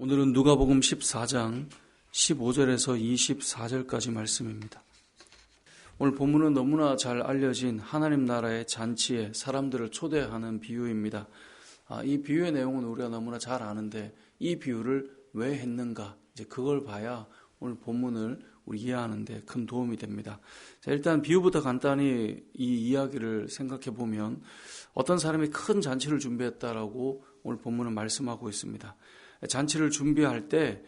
오늘은 누가복음 14장 15절에서 24절까지 말씀입니다. 오늘 본문은 너무나 잘 알려진 하나님 나라의 잔치에 사람들을 초대하는 비유입니다. 이 비유의 내용은 우리가 너무나 잘 아는데 이 비유를 왜 했는가, 이제 그걸 봐야 오늘 본문을 우리 이해하는 데 큰 도움이 됩니다. 자, 일단 비유부터 간단히 이 이야기를 생각해 보면 어떤 사람이 큰 잔치를 준비했다라고 오늘 본문은 말씀하고 있습니다. 잔치를 준비할 때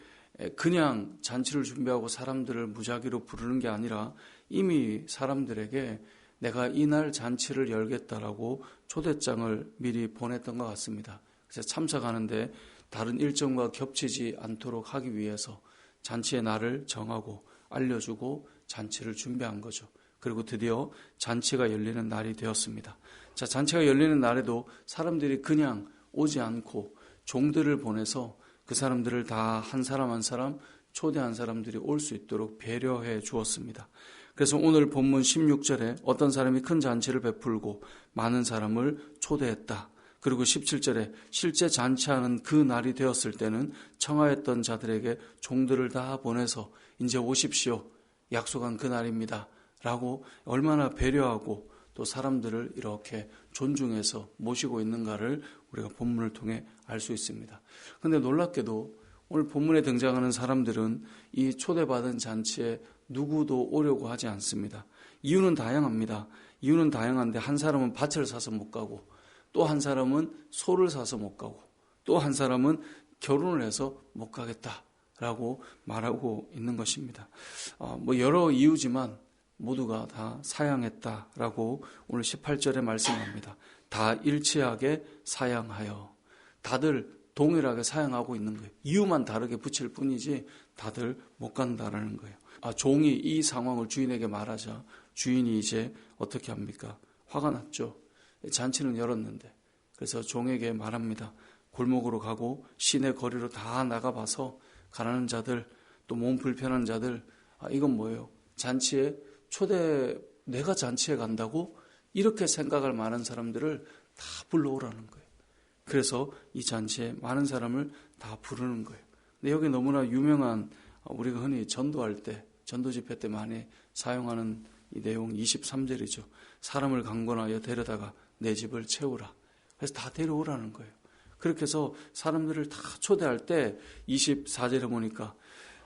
그냥 잔치를 준비하고 사람들을 무작위로 부르는 게 아니라 이미 사람들에게 내가 이날 잔치를 열겠다라고 초대장을 미리 보냈던 것 같습니다. 그래서 참석하는데 다른 일정과 겹치지 않도록 하기 위해서 잔치의 날을 정하고 알려주고 잔치를 준비한 거죠. 그리고 드디어 잔치가 열리는 날이 되었습니다. 자, 잔치가 열리는 날에도 사람들이 그냥 오지 않고 종들을 보내서 그 사람들을 다 한 사람 한 사람 초대한 사람들이 올 수 있도록 배려해 주었습니다. 그래서 오늘 본문 16절에 어떤 사람이 큰 잔치를 베풀고 많은 사람을 초대했다. 그리고 17절에 실제 잔치하는 그 날이 되었을 때는 청하였던 자들에게 종들을 다 보내서 이제 오십시오. 약속한 그 날입니다. 라고 얼마나 배려하고 또 사람들을 이렇게 존중해서 모시고 있는가를 우리가 본문을 통해 알 수 있습니다. 그런데 놀랍게도 오늘 본문에 등장하는 사람들은 이 초대받은 잔치에 누구도 오려고 하지 않습니다. 이유는 다양합니다. 이유는 다양한데 한 사람은 밭을 사서 못 가고, 또 한 사람은 소를 사서 못 가고, 또 한 사람은 결혼을 해서 못 가겠다라고 말하고 있는 것입니다. 여러 이유지만 모두가 다 사양했다라고 오늘 18절에 말씀합니다. 다 일치하게 사양하여. 다들 동일하게 사양하고 있는 거예요. 이유만 다르게 붙일 뿐이지 다들 못 간다라는 거예요. 종이 이 상황을 주인에게 말하자 주인이 이제 어떻게 합니까? 화가 났죠. 잔치는 열었는데. 그래서 종에게 말합니다. 골목으로 가고 시내 거리로 다 나가봐서 가난한 자들, 또 몸 불편한 자들, 이건 뭐예요? 잔치에 내가 잔치에 간다고? 이렇게 생각할 많은 사람들을 다 불러오라는 거예요. 그래서 이 잔치에 많은 사람을 다 부르는 거예요. 근데 여기 너무나 유명한, 우리가 흔히 전도할 때, 전도 집회 때 많이 사용하는 이 내용 23절이죠. 사람을 강권하여 데려다가 내 집을 채우라. 그래서 다 데려오라는 거예요. 그렇게 해서 사람들을 다 초대할 때 24절에 보니까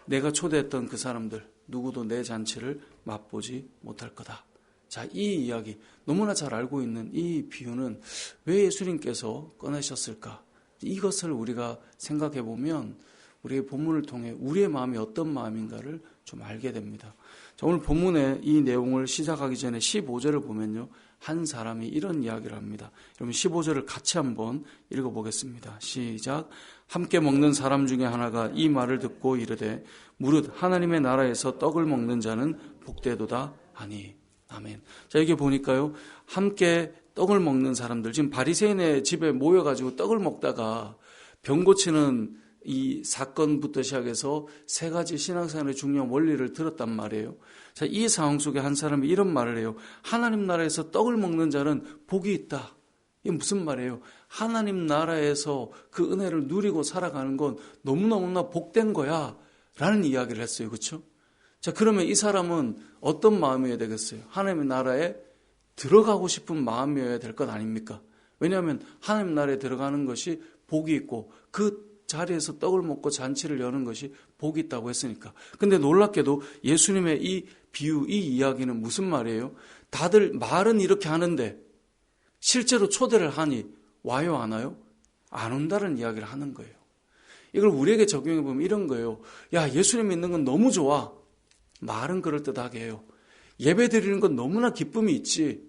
내가 초대했던 그 사람들 누구도 내 잔치를 맛보지 못할 거다. 자, 이 이야기 너무나 잘 알고 있는 이 비유는 왜 예수님께서 꺼내셨을까? 이것을 우리가 생각해 보면 우리의 본문을 통해 우리의 마음이 어떤 마음인가를 좀 알게 됩니다. 자, 오늘 본문의 이 내용을 시작하기 전에 15절을 보면요, 한 사람이 이런 이야기를 합니다. 여러분 15절을 같이 한번 읽어보겠습니다. 시작. 함께 먹는 사람 중에 하나가 이 말을 듣고 이르되 무릇 하나님의 나라에서 떡을 먹는 자는 복되도다 하니. 아멘. 자, 여기 보니까요, 함께 떡을 먹는 사람들, 지금 바리새인의 집에 모여가지고 떡을 먹다가 병 고치는 이 사건부터 시작해서 세 가지 신앙생활의 중요한 원리를 들었단 말이에요. 자, 이 상황 속에 한 사람이 이런 말을 해요. 하나님 나라에서 떡을 먹는 자는 복이 있다. 이게 무슨 말이에요? 하나님 나라에서 그 은혜를 누리고 살아가는 건 너무너무나 복된 거야 라는 이야기를 했어요. 그렇죠? 자, 그러면 이 사람은 어떤 마음이어야 되겠어요? 하나님의 나라에 들어가고 싶은 마음이어야 될 것 아닙니까? 왜냐하면 하나님 나라에 들어가는 것이 복이 있고 그 자리에서 떡을 먹고 잔치를 여는 것이 복이 있다고 했으니까. 근데 놀랍게도 예수님의 이 비유, 이 이야기는 무슨 말이에요? 다들 말은 이렇게 하는데 실제로 초대를 하니 와요, 안 와요? 안 온다는 이야기를 하는 거예요. 이걸 우리에게 적용해 보면 이런 거예요. 야, 예수님 믿는 건 너무 좋아. 말은 그럴듯하게 해요. 예배 드리는 건 너무나 기쁨이 있지.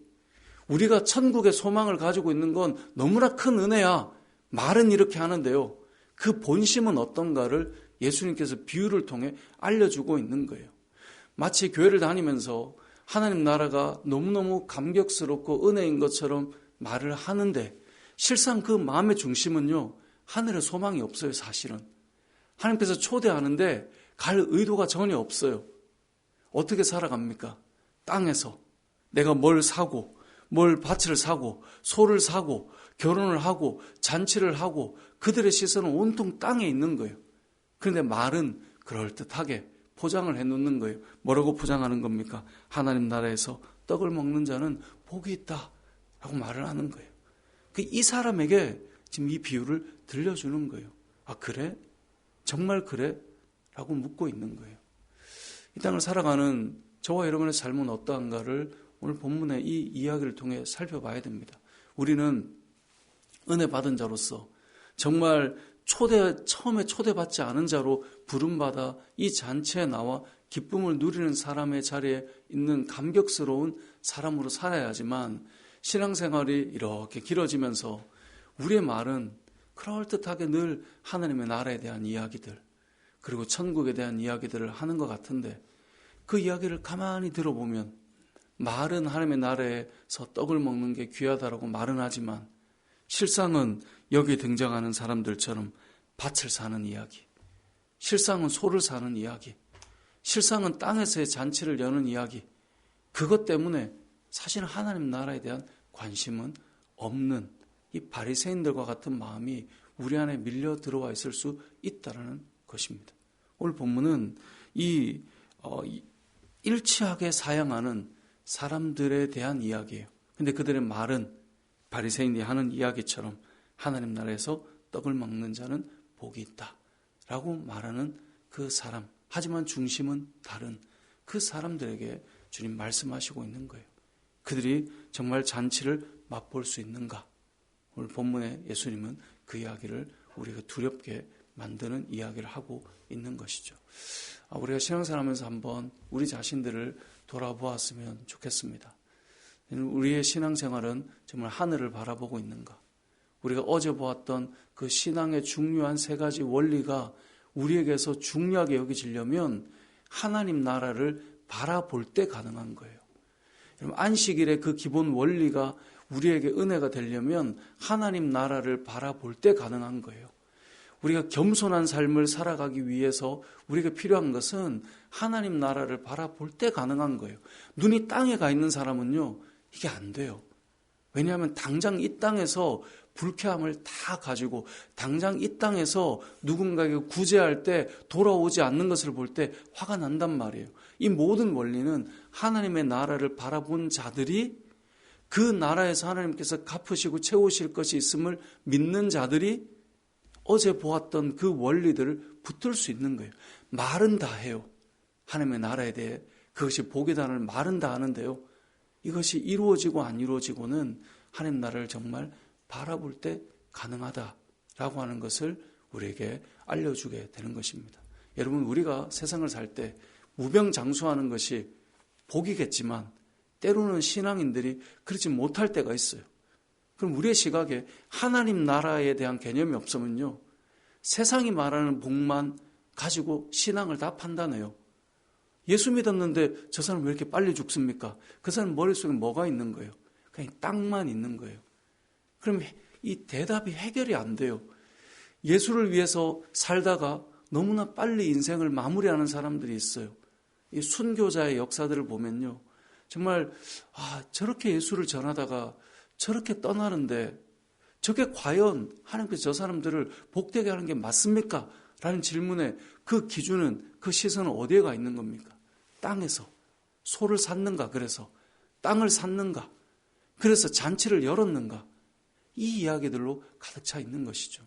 우리가 천국의 소망을 가지고 있는 건 너무나 큰 은혜야. 말은 이렇게 하는데요. 그 본심은 어떤가를 예수님께서 비유를 통해 알려주고 있는 거예요. 마치 교회를 다니면서 하나님 나라가 너무너무 감격스럽고 은혜인 것처럼 말을 하는데 실상 그 마음의 중심은요, 하늘에 소망이 없어요. 사실은 하나님께서 초대하는데 갈 의도가 전혀 없어요. 어떻게 살아갑니까? 땅에서 내가 뭘 사고, 뭘 밭을 사고, 소를 사고, 결혼을 하고, 잔치를 하고, 그들의 시선은 온통 땅에 있는 거예요. 그런데 말은 그럴듯하게 포장을 해놓는 거예요. 뭐라고 포장하는 겁니까? 하나님 나라에서 떡을 먹는 자는 복이 있다 라고 말을 하는 거예요. 이 사람에게 지금 이 비유를 들려주는 거예요. 아, 그래? 정말 그래? 라고 묻고 있는 거예요. 이 땅을 살아가는 저와 여러분의 삶은 어떠한가를 오늘 본문의 이 이야기를 통해 살펴봐야 됩니다. 우리는 은혜 받은 자로서 정말 처음에 초대받지 않은 자로 부름받아 이 잔치에 나와 기쁨을 누리는 사람의 자리에 있는 감격스러운 사람으로 살아야지만 신앙생활이 이렇게 길어지면서 우리의 말은 그럴듯하게 늘 하나님의 나라에 대한 이야기들 그리고 천국에 대한 이야기들을 하는 것 같은데 그 이야기를 가만히 들어보면 말은 하나님의 나라에서 떡을 먹는 게 귀하다라고 말은 하지만 실상은 여기에 등장하는 사람들처럼 밭을 사는 이야기, 실상은 소를 사는 이야기, 실상은 땅에서의 잔치를 여는 이야기, 그것 때문에 사실은 하나님 나라에 대한 관심은 없는 이 바리새인들과 같은 마음이 우리 안에 밀려 들어와 있을 수 있다는 것입니다. 오늘 본문은 이 일치하게 사양하는 사람들에 대한 이야기예요. 근데 그들의 말은 바리새인이 하는 이야기처럼 하나님 나라에서 떡을 먹는 자는 복이 있다 라고 말하는 그 사람, 하지만 중심은 다른 그 사람들에게 주님 말씀하시고 있는 거예요. 그들이 정말 잔치를 맛볼 수 있는가? 오늘 본문에 예수님은 그 이야기를 우리가 두렵게 만드는 이야기를 하고 있는 것이죠. 우리가 신앙생활하면서 한번 우리 자신들을 돌아보았으면 좋겠습니다. 우리의 신앙생활은 정말 하늘을 바라보고 있는가? 우리가 어제 보았던 그 신앙의 중요한 세 가지 원리가 우리에게서 중요하게 여겨지려면 하나님 나라를 바라볼 때 가능한 거예요. 안식일의 그 기본 원리가 우리에게 은혜가 되려면 하나님 나라를 바라볼 때 가능한 거예요. 우리가 겸손한 삶을 살아가기 위해서 우리가 필요한 것은 하나님 나라를 바라볼 때 가능한 거예요. 눈이 땅에 가 있는 사람은요, 이게 안 돼요. 왜냐하면 당장 이 땅에서 불쾌함을 다 가지고 당장 이 땅에서 누군가에게 구제할 때 돌아오지 않는 것을 볼 때 화가 난단 말이에요. 이 모든 원리는 하나님의 나라를 바라본 자들이 그 나라에서 하나님께서 갚으시고 채우실 것이 있음을 믿는 자들이 어제 보았던 그 원리들을 붙들 수 있는 거예요. 말은 다 해요. 하나님의 나라에 대해 그것이 복이다는 말은 다 하는데요. 이것이 이루어지고 안 이루어지고는 하나님 나라를 정말 바라볼 때 가능하다라고 하는 것을 우리에게 알려주게 되는 것입니다. 여러분, 우리가 세상을 살 때 무병장수하는 것이 복이겠지만 때로는 신앙인들이 그렇지 못할 때가 있어요. 그럼 우리의 시각에 하나님 나라에 대한 개념이 없으면요, 세상이 말하는 복만 가지고 신앙을 다 판단해요. 예수 믿었는데 저 사람 왜 이렇게 빨리 죽습니까? 그 사람 머릿속에 뭐가 있는 거예요? 그냥 땅만 있는 거예요. 그럼 이 대답이 해결이 안 돼요. 예수를 위해서 살다가 너무나 빨리 인생을 마무리하는 사람들이 있어요. 이 순교자의 역사들을 보면요, 정말 저렇게 예수를 전하다가 저렇게 떠나는데 저게 과연 하나님께서 저 사람들을 복되게 하는 게 맞습니까? 라는 질문에 그 기준은, 그 시선은 어디에 가 있는 겁니까? 땅에서 소를 샀는가? 그래서 땅을 샀는가? 그래서 잔치를 열었는가? 이 이야기들로 가득 차 있는 것이죠.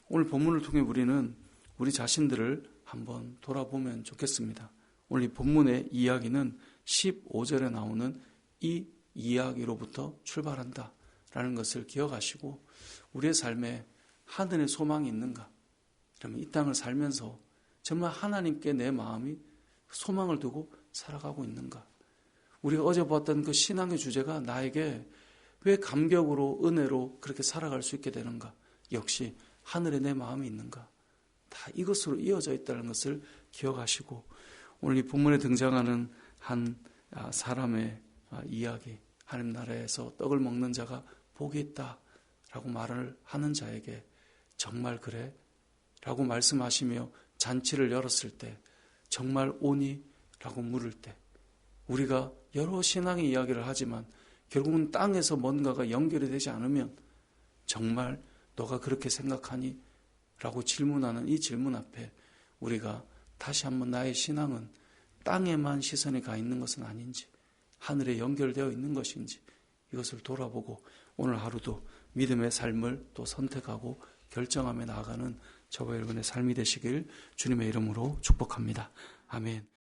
오늘 본문을 통해 우리는 우리 자신들을 한번 돌아보면 좋겠습니다. 오늘 이 본문의 이야기는 15절에 나오는 이 이야기로부터 출발한다라는 것을 기억하시고 우리의 삶에 하늘의 소망이 있는가? 그러면 이 땅을 살면서 정말 하나님께 내 마음이 소망을 두고 살아가고 있는가? 우리가 어제 보았던 그 신앙의 주제가 나에게 왜 감격으로 은혜로 그렇게 살아갈 수 있게 되는가? 역시 하늘에 내 마음이 있는가? 다 이것으로 이어져 있다는 것을 기억하시고 오늘 이 본문에 등장하는 한 사람의 이야기, 하나님 나라에서 떡을 먹는 자가 복이 있다라고 말을 하는 자에게 정말 그래? 라고 말씀하시며 잔치를 열었을 때 정말 오니? 라고 물을 때 우리가 여러 신앙의 이야기를 하지만 결국은 땅에서 뭔가가 연결이 되지 않으면 정말 너가 그렇게 생각하니? 라고 질문하는 이 질문 앞에 우리가 다시 한번 나의 신앙은 땅에만 시선이 가 있는 것은 아닌지, 하늘에 연결되어 있는 것인지 이것을 돌아보고 오늘 하루도 믿음의 삶을 또 선택하고 결정하며 나아가는 저와 여러분의 삶이 되시길 주님의 이름으로 축복합니다. 아멘.